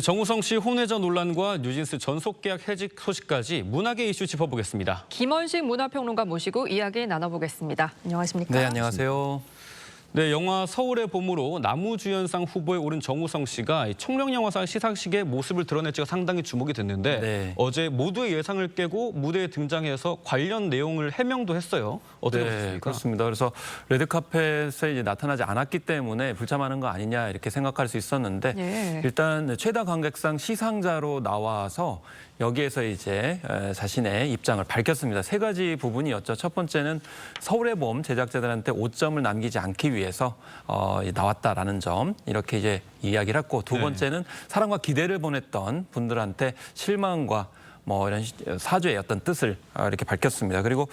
정우성 씨 혼외자 논란과 뉴진스 전속 계약 해직 소식까지 문화계 이슈 짚어보겠습니다. 김원식 문화평론가 모시고 이야기 나눠보겠습니다. 안녕하십니까? 네, 안녕하세요. 네, 영화 서울의 봄으로 남우주연상 후보에 오른 정우성 씨가 청룡영화상 시상식의 모습을 드러낼지가 상당히 주목이 됐는데 네. 어제 모두의 예상을 깨고 무대에 등장해서 관련 내용을 해명도 했어요. 어떻게 보셨습니까? 네, 그렇습니다. 그래서 레드카펫에 이제 나타나지 않았기 때문에 불참하는 거 아니냐 이렇게 생각할 수 있었는데 네. 일단 최다 관객상 시상자로 나와서 여기에서 이제 자신의 입장을 밝혔습니다. 세 가지 부분이었죠. 첫 번째는 서울의 봄 제작자들한테 오점을 남기지 않기 위해서 나왔다라는 점 이렇게 이제 이야기를 했고 두 번째는 사랑과 기대를 보냈던 분들한테 실망과 이런 사죄의 어떤 뜻을 이렇게 밝혔습니다. 그리고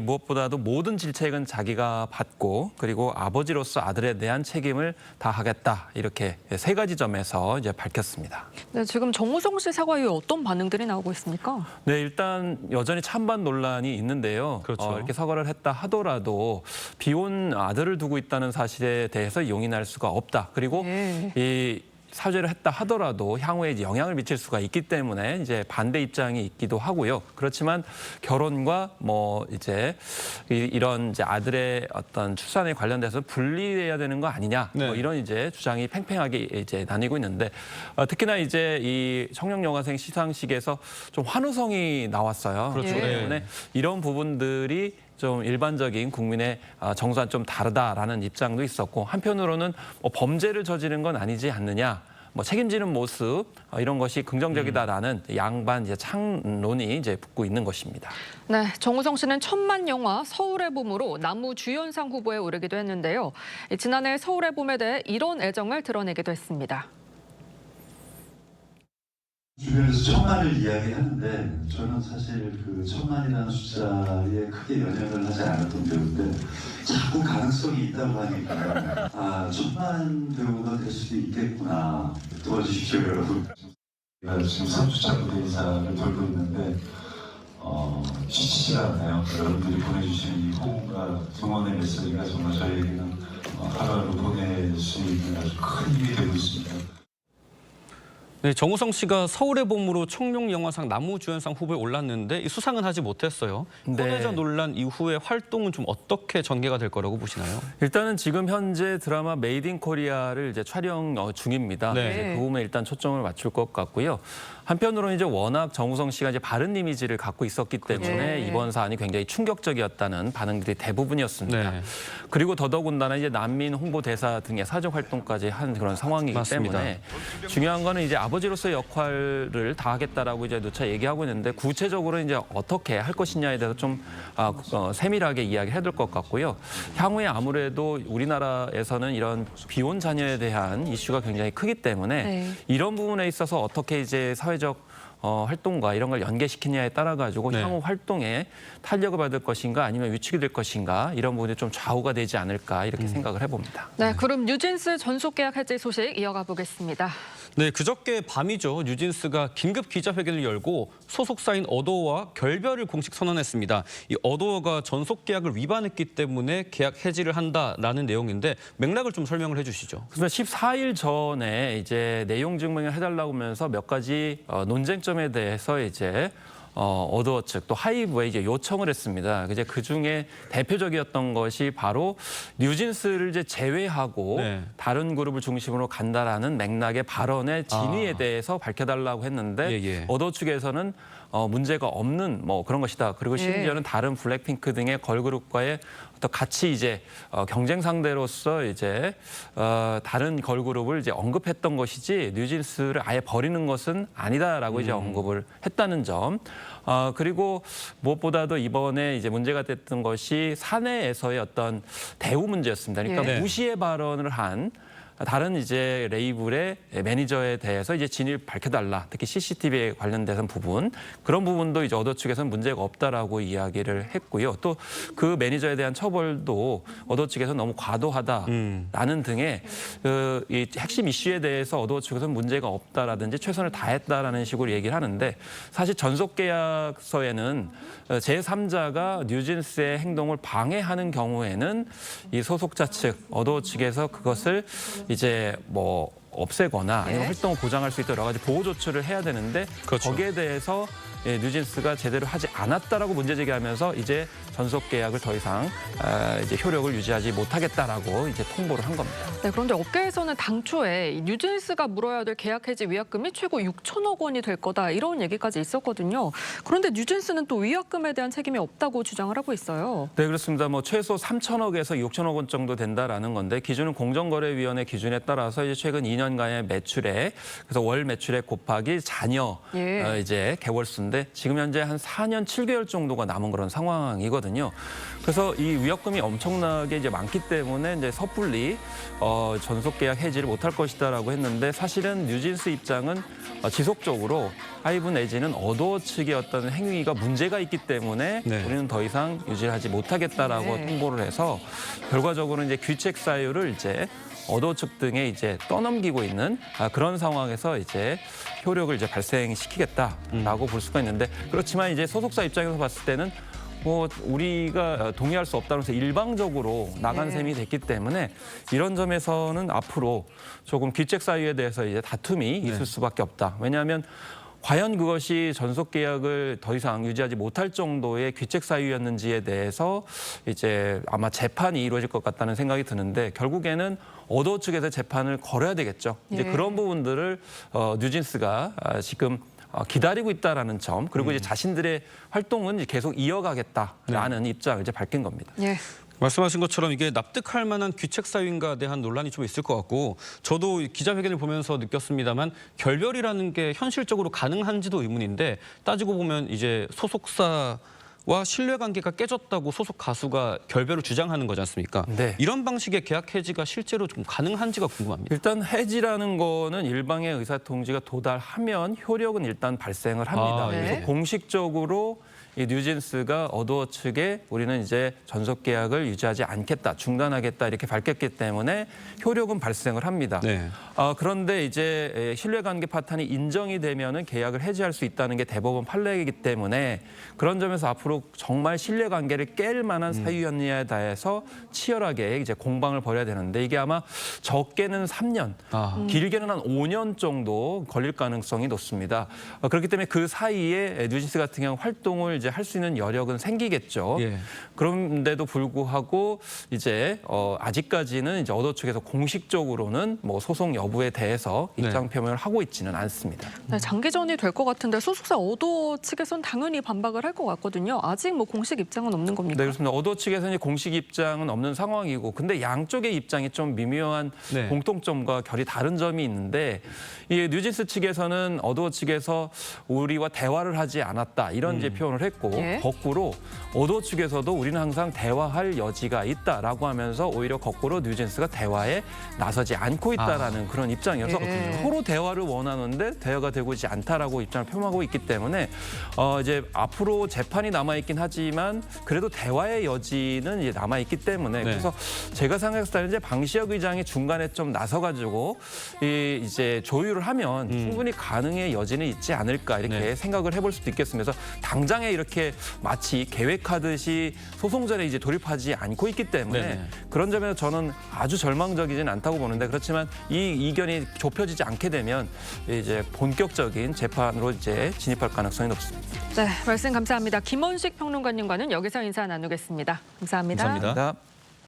무엇보다도 모든 질책은 자기가 받고 그리고 아버지로서 아들에 대한 책임을 다하겠다 이렇게 세 가지 점에서 이제 밝혔습니다. 네, 지금 정우성 씨 사과 이후에 어떤 반응들이 나오고 있습니까? 네, 일단 여전히 찬반 논란이 있는데요. 그렇죠. 이렇게 사과를 했다 하더라도 비혼 아들을 두고 있다는 사실에 대해서 용인할 수가 없다. 그리고 이 사죄를 했다 하더라도 향후에 이제 영향을 미칠 수가 있기 때문에 이제 반대 입장이 있기도 하고요. 그렇지만 결혼과 이제 이런 이제 아들의 어떤 출산에 관련돼서 분리해야 되는 거 아니냐 네. 이런 이제 주장이 팽팽하게 이제 나뉘고 있는데 특히나 이제 이 청룡영화상 시상식에서 좀 환호성이 나왔어요. 그렇죠. 그렇기 네. 때문에 이런 부분들이 좀 일반적인 국민의 정서와 좀 다르다라는 입장도 있었고 한편으로는 범죄를 저지른 건 아니지 않느냐. 책임지는 모습 이런 것이 긍정적이다라는 양반 이제 창론이 이제 붙고 있는 것입니다. 네, 정우성 씨는 천만 영화 서울의 봄으로 남우주연상 후보에 오르기도 했는데요. 지난해 서울의 봄에 대해 이런 애정을 드러내기도 했습니다. 주변에서 천만을 이야기하는데 저는 사실 그 천만이라는 숫자에 크게 연연을 하지 않았던 배우인데 자꾸 가능성이 있다고 하니까 천만 배우가 될 수도 있겠구나. 도와주십시오 여러분. 제가 지금 3주차 무대 인사를 돌고 있는데 지치지가 않아요. 여러분들이 보내주신 이 호응과 응원의 메시지가 정말 저희에게는 하루하루 보낼 수 있는 아주 큰 힘이 되고 있습니다. 네, 정우성 씨가 서울의 봄으로 청룡영화상 남우주연상 후보에 올랐는데 이 수상은 하지 못했어요. 네. 혼외자 논란 이후의 활동은 좀 어떻게 전개가 될 거라고 보시나요? 일단은 지금 현재 드라마 메이드 인 코리아를 이제 촬영 중입니다. 네. 이제 그 부분에 일단 초점을 맞출 것 같고요. 한편으로는 이제 워낙 정우성 씨가 이제 바른 이미지를 갖고 있었기 때문에 네. 이번 사안이 굉장히 충격적이었다는 반응들이 대부분이었습니다. 네. 그리고 더더군다나 이제 난민 홍보 대사 등의 사적 활동까지 한 그런 상황이기 맞습니다. 때문에 중요한 거는 이제 아버지로서의 역할을 다하겠다라고 이제 누차 얘기하고 있는데 구체적으로 이제 어떻게 할 것이냐에 대해서 좀 세밀하게 이야기해야 될 것 같고요. 향후에 아무래도 우리나라에서는 이런 비혼 자녀에 대한 이슈가 굉장히 크기 때문에 이런 부분에 있어서 어떻게 이제 사회적 활동과 이런 걸 연계시키냐에 따라 가지고 향후 활동에 탄력을 받을 것인가 아니면 위축이 될 것인가 이런 부분이 좀 좌우가 되지 않을까 이렇게 생각을 해봅니다. 네, 그럼 뉴진스 전속 계약 해지 소식 이어가 보겠습니다. 네, 그저께 밤이죠. 뉴진스가 긴급 기자회견을 열고 소속사인 어도어와 결별을 공식 선언했습니다. 이 어도어가 전속 계약을 위반했기 때문에 계약 해지를 한다라는 내용인데 맥락을 좀 설명을 해주시죠. 그래서 14일 전에 이제 내용 증명을 해달라고 하면서 몇 가지 논쟁점에 대해서 이제 어도어 측 또 하이브에 이제 요청을 했습니다. 이제 그 중에 대표적이었던 것이 바로 뉴진스를 이제 제외하고 다른 그룹을 중심으로 간다라는 맥락의 발언의 진위에 대해서 밝혀달라고 했는데 어도어 측에서는 문제가 없는 그런 것이다. 그리고 심지어는 다른 블랙핑크 등의 걸그룹과의 또 같이 이제 경쟁 상대로서 이제 다른 걸그룹을 이제 언급했던 것이지 뉴진스를 아예 버리는 것은 아니다라고 이제 언급을 했다는 점. 그리고 무엇보다도 이번에 이제 문제가 됐던 것이 사내에서의 어떤 대우 문제였습니다. 그러니까 무시의 발언을 한 다른 이제 레이블의 매니저에 대해서 이제 진위를 밝혀달라. 특히 CCTV에 관련된 부분 그런 부분도 이제 어도 측에서는 문제가 없다라고 이야기를 했고요. 또 그 매니저에 대한 처벌도 어도 측에서 너무 과도하다라는 등의 이 핵심 이슈에 대해서 어도 측에서는 문제가 없다라든지 최선을 다했다라는 식으로 얘기를 하는데 사실 전속 계약서에는 제3자가 뉴진스의 행동을 방해하는 경우에는 이 소속자 측 어도 측에서 그것을 이제 없애거나 아니면 네. 활동을 보장할 수 있도록 여러 가지 보호 조치를 해야 되는데 그렇죠. 거기에 대해서 뉴진스가 제대로 하지 않았다라고 문제 제기하면서 이제 전속 계약을 더 이상 이제 효력을 유지하지 못하겠다라고 이제 통보를 한 겁니다. 네, 그런데 업계에서는 당초에 이 뉴진스가 물어야 될 계약 해지 위약금이 최고 6천억 원이 될 거다 이런 얘기까지 있었거든요. 그런데 뉴진스는 또 위약금에 대한 책임이 없다고 주장을 하고 있어요. 네, 그렇습니다. 뭐 최소 3천억에서 6천억 원 정도 된다라는 건데 기준은 공정거래위원회 기준에 따라서 이제 최근 2년간의 매출액, 그래서 월 매출액 곱하기 자녀 예. 이제 개월수인데 지금 현재 한 4년 7개월 정도가 남은 그런 상황이거든요. 그래서 이 위약금이 엄청나게 이제 많기 때문에 이제 섣불리 전속 계약 해지를 못할 것이다라고 했는데 사실은 뉴진스 입장은 지속적으로 하이브 내지는 어도어 측의 어떤 행위가 문제가 있기 때문에 네. 우리는 더 이상 유지하지 못하겠다라고 네. 통보를 해서 결과적으로 이제 귀책 사유를 이제 어도어 측 등에 이제 떠넘기고 있는 그런 상황에서 이제 효력을 이제 발생시키겠다라고 볼 수가 있는데 그렇지만 이제 소속사 입장에서 봤을 때는 뭐 우리가 동의할 수 없다면서 일방적으로 나간 네. 셈이 됐기 때문에 이런 점에서는 앞으로 조금 귀책 사유에 대해서 이제 다툼이 있을 수밖에 없다. 왜냐하면 과연 그것이 전속 계약을 더 이상 유지하지 못할 정도의 귀책 사유였는지에 대해서 이제 아마 재판이 이루어질 것 같다는 생각이 드는데 결국에는 어도어 측에서 재판을 걸어야 되겠죠. 이제 예. 그런 부분들을 뉴진스가 지금 기다리고 있다라는 점 그리고 이제 자신들의 활동은 계속 이어가겠다라는 입장을 이제 밝힌 겁니다. 예. 말씀하신 것처럼 이게 납득할 만한 귀책 사유인가에 대한 논란이 좀 있을 것 같고 저도 기자회견을 보면서 느꼈습니다만 결별이라는 게 현실적으로 가능한지도 의문인데 따지고 보면 이제 소속사와 신뢰관계가 깨졌다고 소속 가수가 결별을 주장하는 거지 않습니까? 네. 이런 방식의 계약 해지가 실제로 좀 가능한지가 궁금합니다. 일단 해지라는 거는 일방의 의사통지가 도달하면 효력은 일단 발생을 합니다. 아, 예. 그래서 공식적으로 이 뉴진스가 어도어 측에 우리는 이제 전속 계약을 유지하지 않겠다, 중단하겠다 이렇게 밝혔기 때문에 효력은 발생을 합니다. 네. 그런데 이제 신뢰관계 파탄이 인정이 되면은 계약을 해지할 수 있다는 게 대법원 판례이기 때문에 그런 점에서 앞으로 정말 신뢰관계를 깰 만한 사유였느냐에 대해서 치열하게 이제 공방을 벌여야 되는데 이게 아마 적게는 3년, 길게는 한 5년 정도 걸릴 가능성이 높습니다. 그렇기 때문에 그 사이에 뉴진스 같은 경우 활동을 이제 할 수 있는 여력은 생기겠죠. 예. 그런데도 불구하고 이제 아직까지는 이제 어도 측에서 공식적으로는 뭐 소송 여부에 대해서 입장 표명을 하고 있지는 않습니다. 네, 장기전이 될 것 같은데 소속사 어도 측에서는 당연히 반박을 할 것 같거든요. 아직 뭐 공식 입장은 없는 겁니까? 네, 그렇습니다. 어도 측에서는 공식 입장은 없는 상황이고 근데 양쪽의 입장이 좀 미묘한 네. 공통점과 결이 다른 점이 있는데 이 뉴진스 측에서는 어도 측에서 우리와 대화를 하지 않았다 이런 이제 표현을 했고 예. 거꾸로 어도 측에서도 우리는 항상 대화할 여지가 있다라고 하면서 오히려 거꾸로 뉴진스가 대화에 나서지 않고 있다라는 그런 입장이어서 예. 서로 대화를 원하는데 대화가 되고 있지 않다라고 입장을 표명하고 있기 때문에 이제 앞으로 재판이 남아 있긴 하지만 그래도 대화의 여지는 이제 남아 있기 때문에 그래서 제가 생각했을 때는 이제 방시혁 의장이 중간에 좀 나서가지고 이제 조율을 하면 충분히 가능의 여지는 있지 않을까 이렇게 생각을 해볼 수도 있겠습니다. 그래서 당장에 이렇게 마치 계획하듯이 소송전에 이제 돌입하지 않고 있기 때문에 네네. 그런 점에서 저는 아주 절망적이진 않다고 보는데 그렇지만 이 이견이 좁혀지지 않게 되면 이제 본격적인 재판으로 이제 진입할 가능성이 높습니다. 네, 말씀 감사합니다. 김원식 평론가님과는 여기서 인사 나누겠습니다. 감사합니다. 감사합니다. 감사합니다.